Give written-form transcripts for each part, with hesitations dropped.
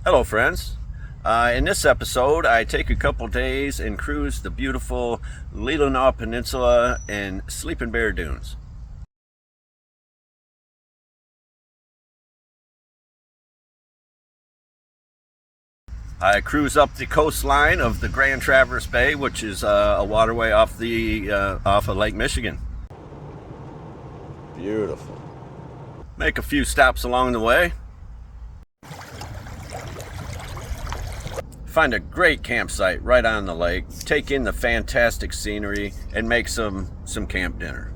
Hello friends. In this episode I take a couple days and cruise the beautiful Leelanau Peninsula and Sleeping Bear Dunes. I cruise up the coastline of the Grand Traverse Bay, which is a waterway off of Lake Michigan. Beautiful. Make a few stops along the way. Find a great campsite right on the lake, take in the fantastic scenery, and make some camp dinner.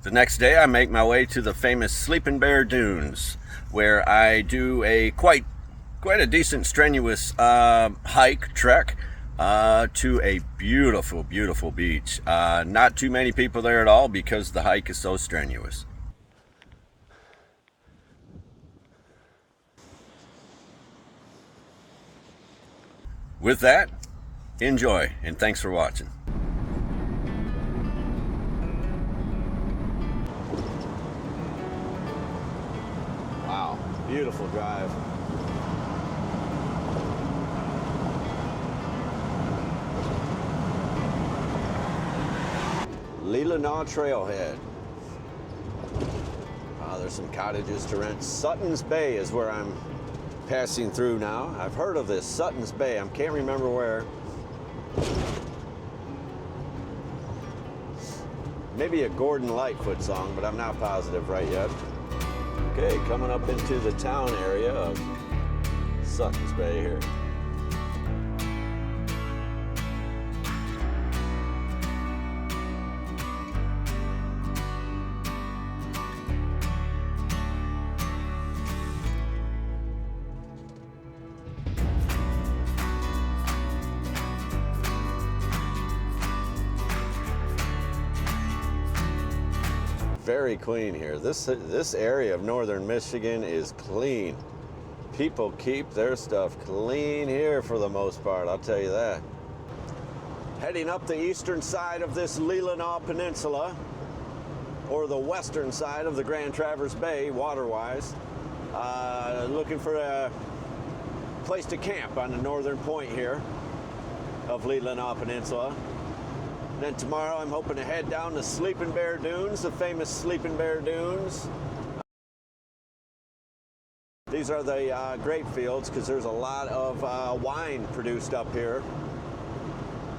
The next day I make my way to the famous Sleeping Bear Dunes, where I do a quite a decent strenuous trek to a beautiful beach. Not too many people there at all because the hike is so strenuous. With that, enjoy, and thanks for watching. Wow, beautiful drive. Leelanau Trailhead. There's some cottages to rent. Sutton's Bay is where I'm passing through now. I've heard of this, Sutton's Bay. I can't remember where. Maybe a Gordon Lightfoot song, but I'm not positive right yet. Okay, coming up into the town area of Sutton's Bay here. Very clean here. This area of northern Michigan is clean. People keep their stuff clean here for the most part, I'll tell you that. Heading up the eastern side of this Leelanau Peninsula, or the western side of the Grand Traverse Bay, water-wise, looking for a place to camp on the northern point here of Leelanau Peninsula. Then tomorrow I'm hoping to head down to Sleeping Bear Dunes, the famous Sleeping Bear Dunes. These are the grape fields because there's a lot of wine produced up here.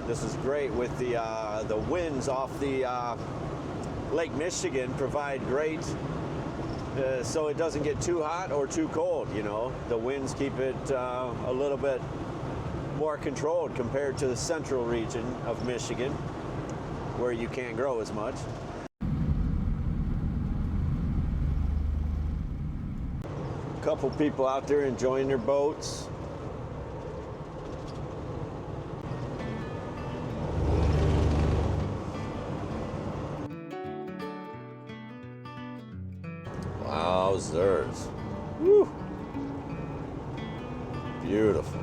This is great with the winds off the Lake Michigan provide great, so it doesn't get too hot or too cold, you know. The winds keep it a little bit more controlled compared to the central region of Michigan, where you can't grow as much. A couple people out there enjoying their boats. Wowzers. Woo. Beautiful.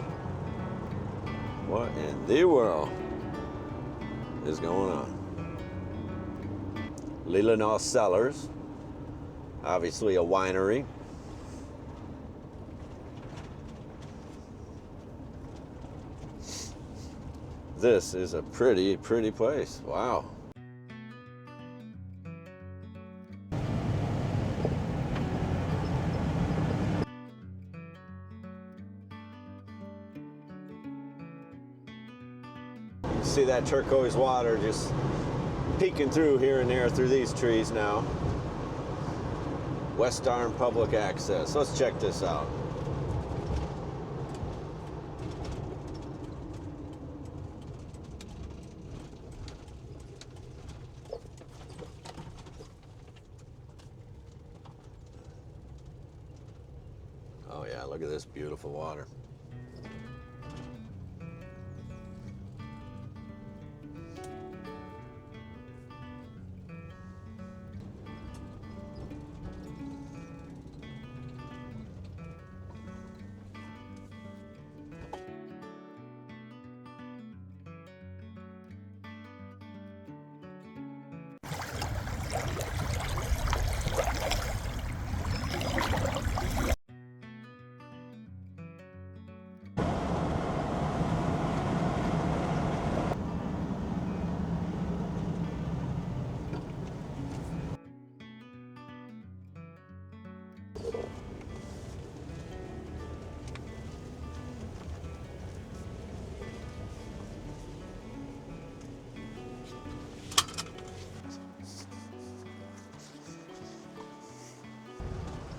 What in the world is going on? Leelanau Cellars, obviously a winery. This is a pretty place. Wow. You see that turquoise water just peeking through here and there through these trees now. West Arm Public Access. Let's check this out. Oh yeah, look at this beautiful water.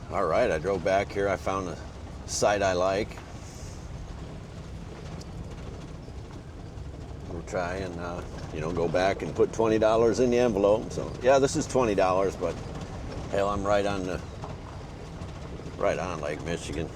All right, I drove back here. I found a site I like. We'll try and, go back and put $20 in the envelope. So, yeah, this is $20, but hell, I'm right on Lake Michigan.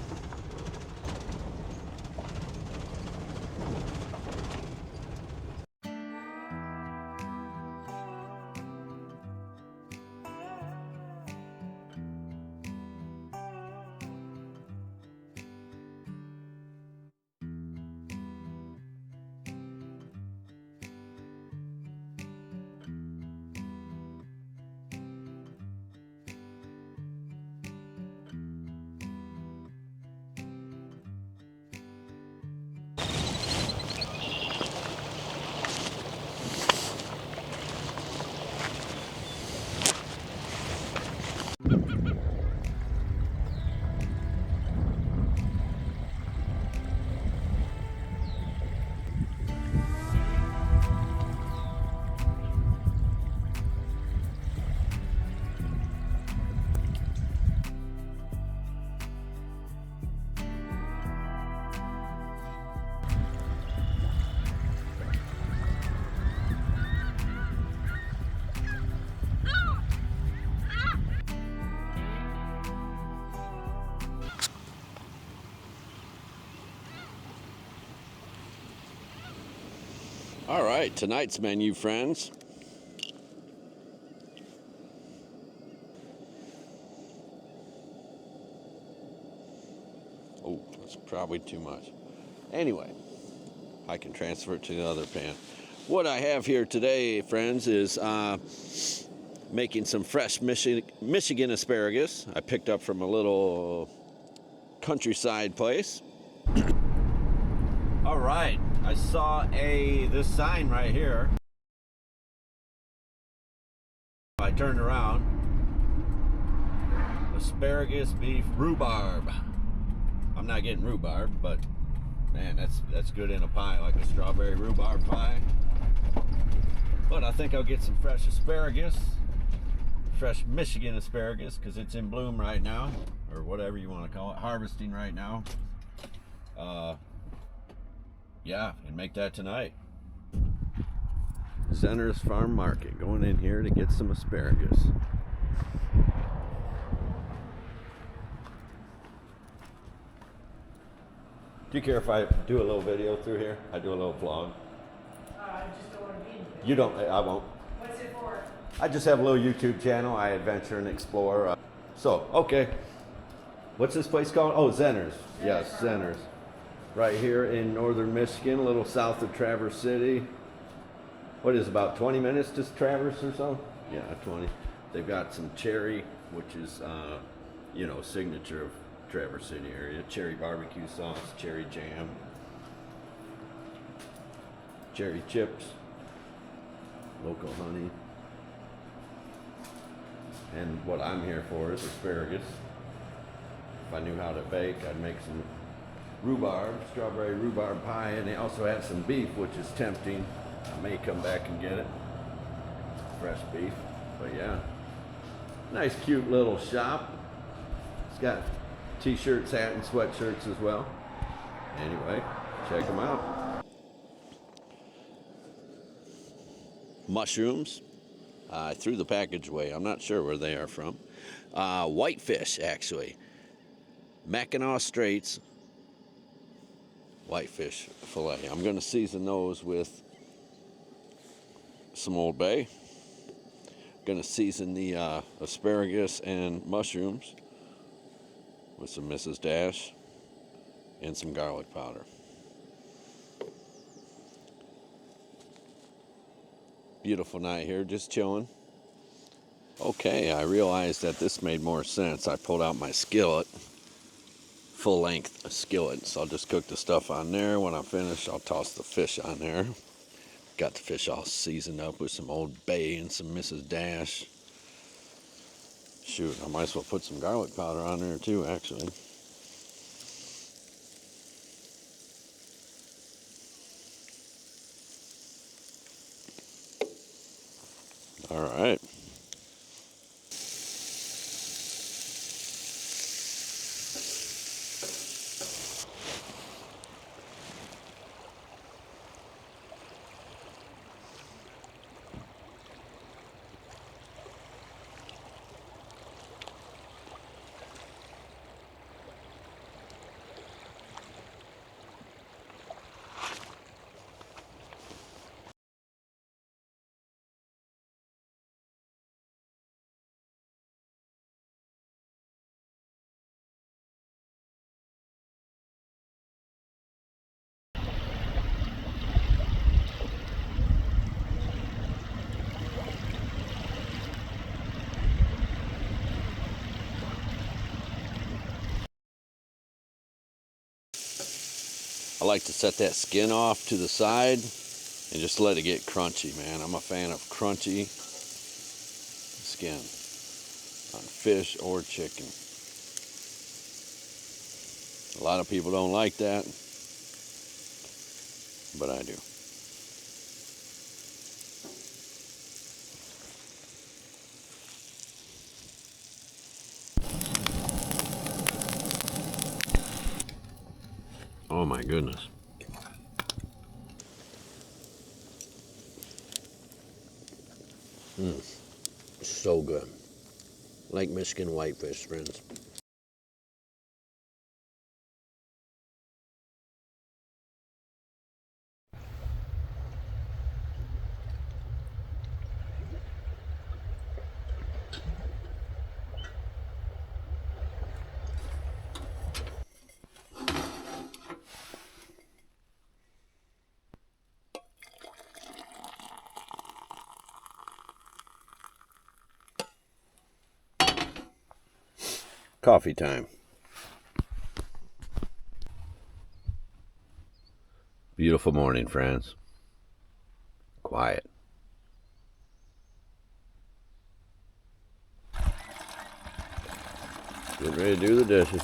All right, tonight's menu, friends. Oh, that's probably too much. Anyway, I can transfer it to the other pan. What I have here today, friends, is making some fresh Michigan asparagus I picked up from a little countryside place. All right, I saw this sign right here. I turned around. Asparagus beef rhubarb. I'm not getting rhubarb, but man, that's good in a pie, like a strawberry rhubarb pie. But I think I'll get some fresh asparagus, fresh Michigan asparagus, because it's in bloom right now, or whatever you want to call it, harvesting right now. Yeah, and make that tonight. Center's Farm Market, going in here to get some asparagus. Do you care if I do a little video through here? I do a little vlog. I just don't want to be in the You don't, I won't. What's it for? I just have a little YouTube channel. I adventure and explore. So, okay. What's this place called? Oh, Zenner's. Yes, Zenner's. Right here in northern Michigan, a little south of Traverse City. What is about 20 minutes to Traverse or so? Yeah, 20. They've got some cherry, which is, signature of Traverse City area. Cherry barbecue sauce, cherry jam, cherry chips, local honey. And what I'm here for is asparagus. If I knew how to bake, I'd make some strawberry rhubarb pie, and they also have some beef, which is tempting. I may come back and get it. Fresh beef. But yeah. Nice cute little shop. It's got t-shirts, hat, and sweatshirts as well. Anyway, check them out. Mushrooms. I threw the package away. I'm not sure where they are from. Whitefish, actually. Mackinac Straits whitefish fillet. I'm going to season those with some Old Bay. Going to season the asparagus and mushrooms with some Mrs. Dash and some garlic powder. Beautiful night here, just chilling. Okay, I realized that this made more sense. I pulled out my skillet, full length skillet, so I'll just cook the stuff on there. When I'm finished, I'll toss the fish on there. Got the fish all seasoned up with some Old Bay and some Mrs. Dash. Shoot, I might as well put some garlic powder on there too, actually. All right. I like to set that skin off to the side and just let it get crunchy, man. I'm a fan of crunchy skin on fish or chicken. A lot of people don't like that, but I do. Oh my goodness. So good. Lake Michigan whitefish, friends. Coffee time. Beautiful morning, friends. Quiet. Getting ready to do the dishes.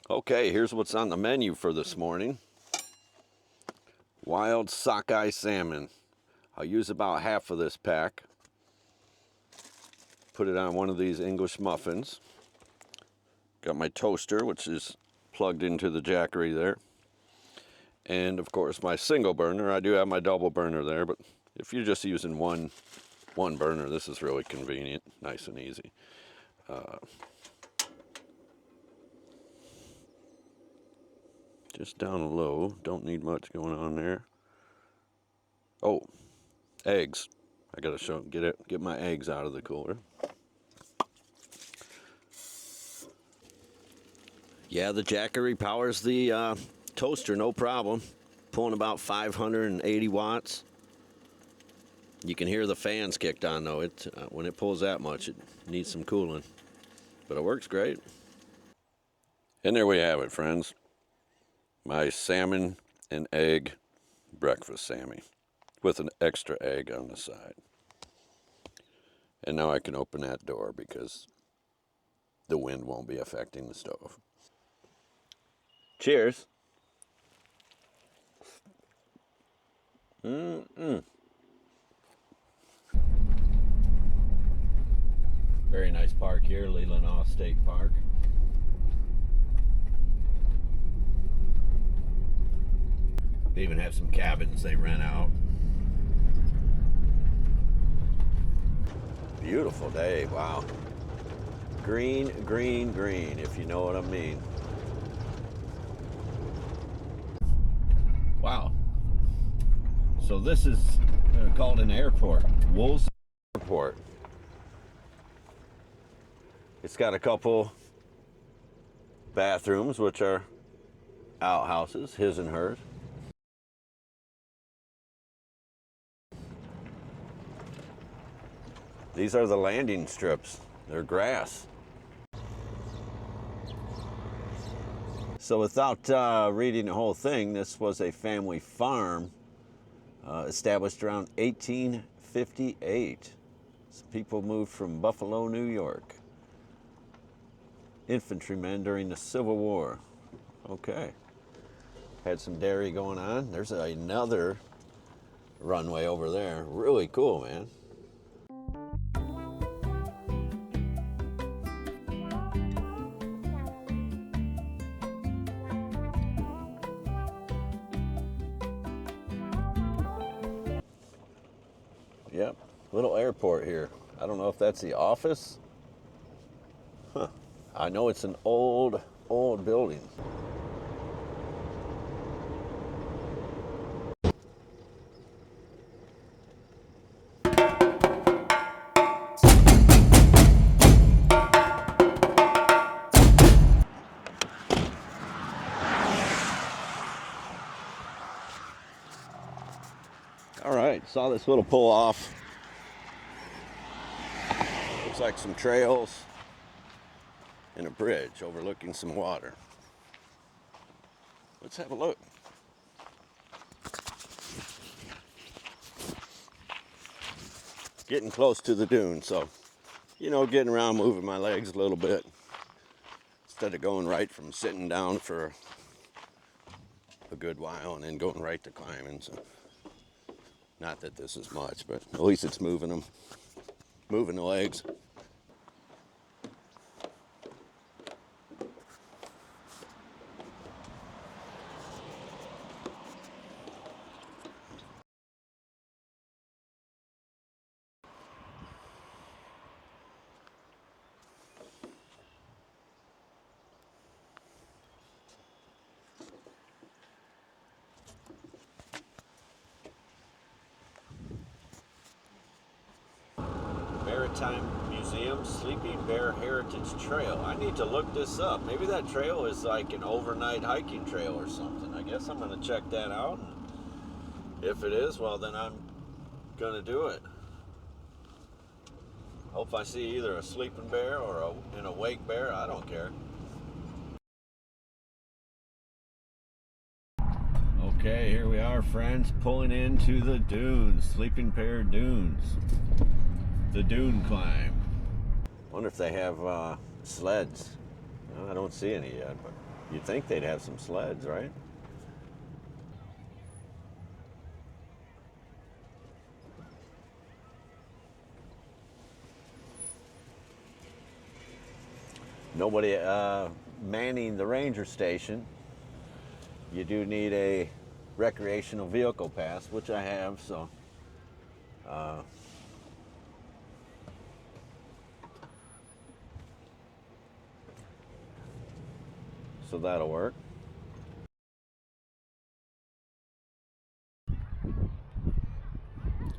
Okay, here's what's on the menu for this morning. Wild sockeye salmon. I'll use about half of this pack. Put it on one of these English muffins. Got my toaster, which is plugged into the jackery there. And of course my single burner. I do have my double burner there, but if you're just using one burner, this is really convenient, nice and easy. Just down low, don't need much going on there. Oh, eggs. I gotta get my eggs out of the cooler. Yeah, the jackery powers the toaster, no problem. Pulling about 580 watts. You can hear the fans kicked on though. When it pulls that much, it needs some cooling. But it works great. And there we have it, friends. My salmon and egg breakfast Sammy with an extra egg on the side. And now I can open that door because the wind won't be affecting the stove. Cheers. Very nice park here, Leelanau State Park. They even have some cabins they rent out. Beautiful day, wow. Green, green, green, if you know what I mean. Wow. So this is called an airport, Wolves Airport. It's got a couple bathrooms, which are outhouses, his and hers. These are the landing strips. They're grass. So without reading the whole thing, this was a family farm established around 1858. So people moved from Buffalo, New York. Infantrymen during the Civil War. Okay. Had some dairy going on. There's another runway over there. Really cool, man. Yep, little airport here. I don't know if that's the office. Huh. I know it's an old building. All right, saw this little pull off. Looks like some trails and a bridge overlooking some water. Let's have a look. Getting close to the dune, so, you know, getting around, moving my legs a little bit instead of going right from sitting down for a good while and then going right to climbing. So, not that this is much, but at least it's moving them, moving the legs. Maritime Museum Sleeping Bear Heritage Trail. I need to look this up. Maybe that trail is like an overnight hiking trail or something. I guess I'm going to check that out. If it is, well, then I'm going to do it. Hope I see either a sleeping bear or an awake bear. I don't care. Okay, here we are, friends, pulling into the dunes, Sleeping Bear Dunes. The dune climb. Wonder if they have sleds. No, I don't see any yet, but you'd think they'd have some sleds, right? Nobody manning the ranger station. You do need a recreational vehicle pass, which I have, so so that'll work.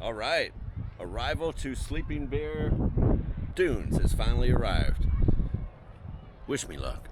All right, arrival to Sleeping Bear Dunes has finally arrived. Wish me luck.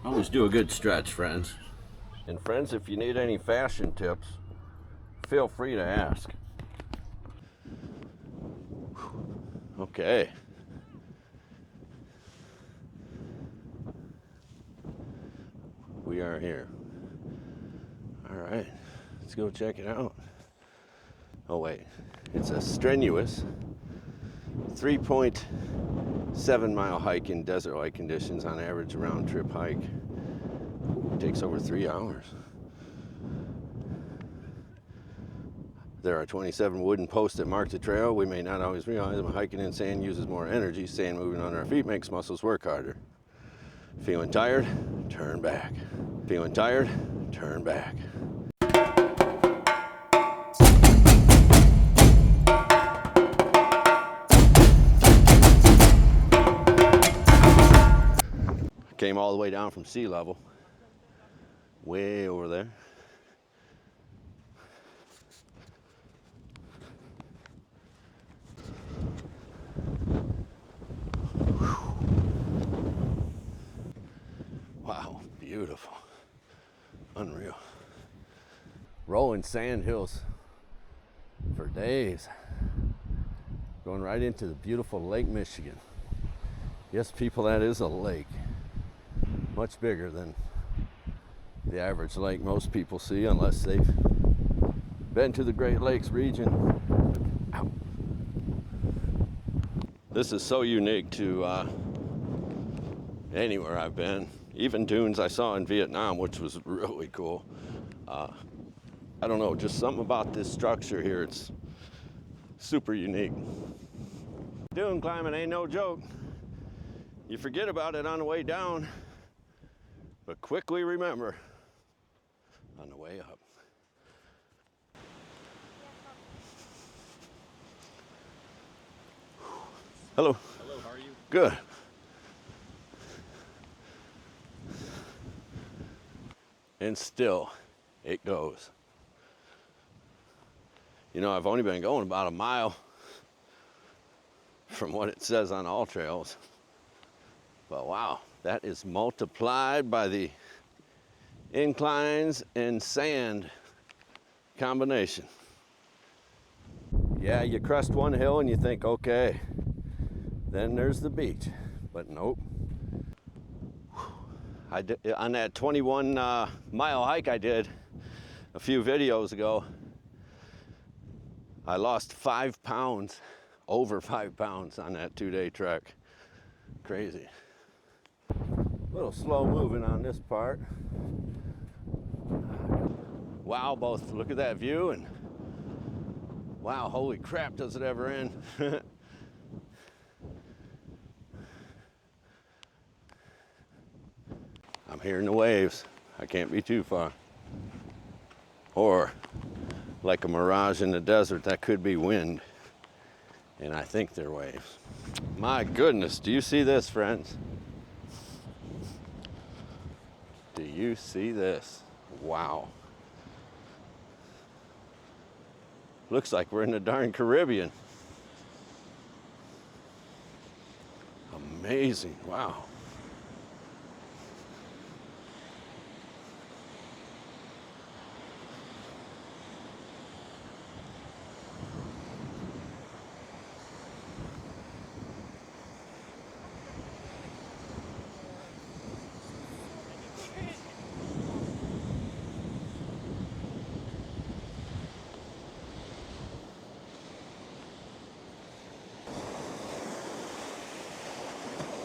Always do a good stretch, friends. And friends, if you need any fashion tips, feel free to ask. Okay. We are here. All right, let's go check it out. Oh wait, it's a strenuous 3.7 mile hike in desert-like conditions on average round trip hike. It takes over 3 hours. There are 27 wooden posts that mark the trail. We may not always realize that hiking in sand uses more energy. Sand moving on our feet makes muscles work harder. Feeling tired? Turn back. Feeling tired? Turn back. Came all the way down from sea level, way over there. Wow, beautiful, unreal. Rolling sand hills for days, going right into the beautiful Lake Michigan. Yes, people, that is a lake. Much bigger than the average lake most people see, unless they've been to the Great Lakes region. Ow. This is so unique to anywhere I've been. Even dunes I saw in Vietnam, which was really cool. I don't know, just something about this structure here. It's super unique. Dune climbing ain't no joke. You forget about it on the way down, but quickly remember on the way up. Hello. Hello, how are you? Good. And still it goes. You know, I've only been going about a mile from what it says on all trails. But wow, that is multiplied by the inclines and sand combination. Yeah, you crest one hill and you think, okay, then there's the beach. But nope. I did, on that 21 mile hike I did a few videos ago, I lost 5 pounds, over 5 pounds on that 2-day trek. Crazy. A little slow moving on this part. Wow, both look at that view and wow, holy crap, does it ever end? I'm hearing the waves. I can't be too far. Or like a mirage in the desert, that could be wind. And I think they're waves. My goodness, do you see this, friends? Do you see this? Wow. Looks like we're in the darn Caribbean. Amazing, wow.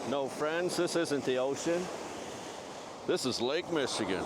No, friends, this isn't the ocean. This is Lake Michigan.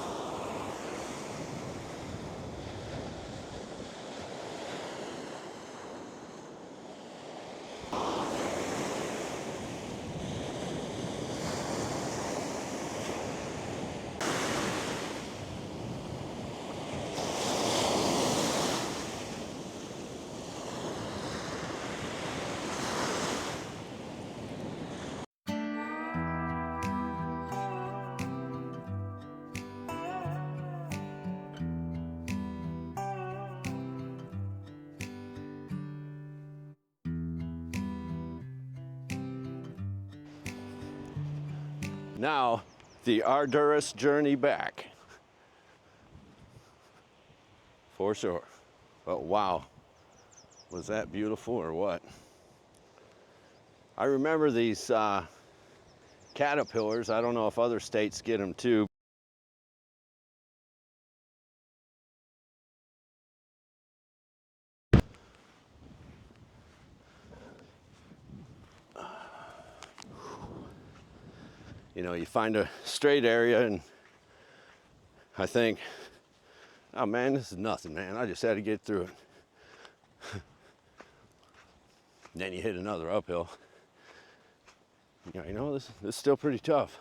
Now, the arduous journey back. For sure. But wow, was that beautiful or what? I remember these caterpillars. I don't know if other states get them too. You know, you find a straight area and I think, oh man, this is nothing, man. I just had to get through it. Then you hit another uphill. You know, this is still pretty tough.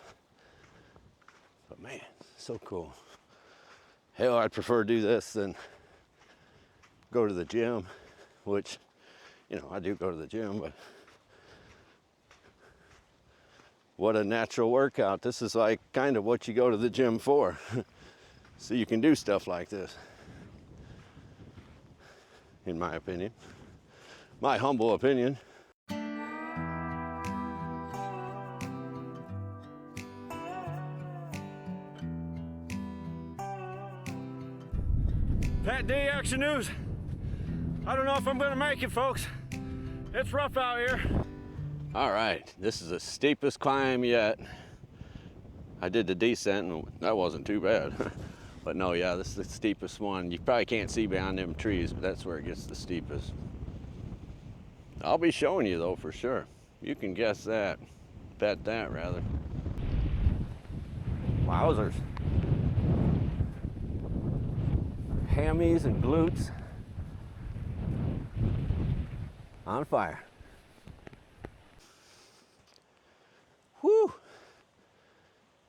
But man, so cool. Hell, I'd prefer to do this than go to the gym, which, you know, I do go to the gym, but what a natural workout. This is like kind of what you go to the gym for. So you can do stuff like this, in my opinion. My humble opinion. Pat Day Action News. I don't know if I'm gonna make it, folks. It's rough out here. All right, this is the steepest climb yet. I did the descent and that wasn't too bad. But no, yeah, this is the steepest one. You probably can't see behind them trees, but that's where it gets the steepest. I'll be showing you though, for sure. You can guess that. Bet that, rather. Wowzers. Hammies and glutes on fire. Whew.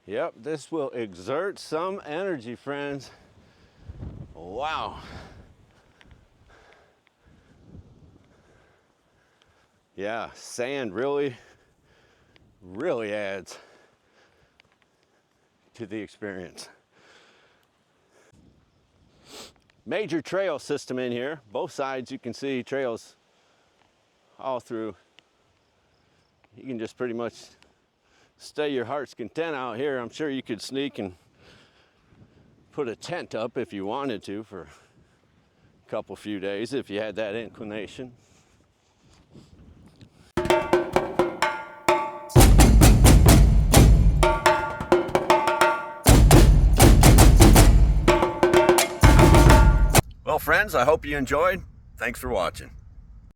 Yep, this will exert some energy, friends. Wow. Yeah, sand really adds to the experience. major trail system in here. Both sides you can see trails all through. You can just pretty much stay your heart's content out here. I'm sure you could sneak and put a tent up if you wanted to for a couple few days if you had that inclination. Well, friends, I hope you enjoyed. Thanks for watching.